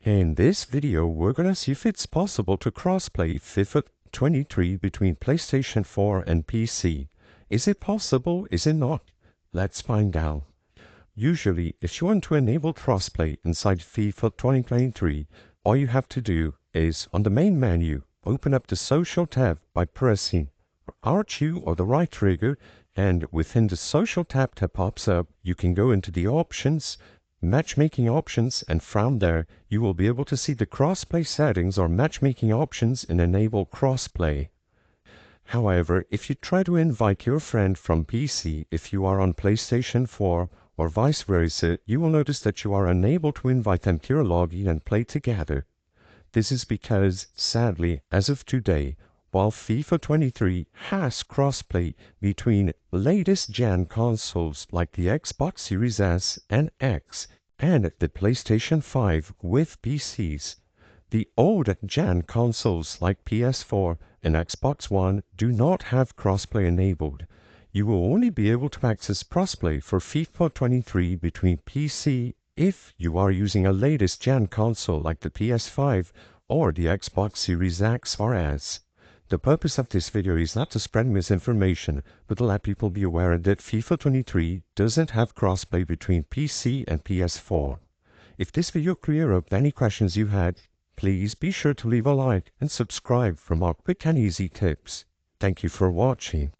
In this video, we're gonna see if it's possible to crossplay FIFA 23 between PlayStation 4 and PC. Is it possible? Is it not? Let's find out. Usually, if you want to enable crossplay inside FIFA 2023, all you have to do is, on the main menu, open up the Social tab by pressing R2 or the right trigger, and within the Social tab that pops up, you can go into the Options, Matchmaking Options, and from there, you will be able to see the crossplay settings or matchmaking options and enable crossplay. However, if you try to invite your friend from PC if you are on PlayStation 4 or vice versa, you will notice that you are unable to invite them to your login and play together. This is because, sadly, as of today, while FIFA 23 has crossplay between latest gen consoles like the Xbox Series S and X and the PlayStation 5 with PCs, the old gen consoles like PS4 and Xbox One do not have crossplay enabled. You will only be able to access crossplay for FIFA 23 between PC if you are using a latest gen console like the PS5 or the Xbox Series X or S. The purpose of this video is not to spread misinformation, but to let people be aware that FIFA 23 doesn't have crossplay between PC and PS4. If this video cleared up any questions you had, please be sure to leave a like and subscribe for more quick and easy tips. Thank you for watching.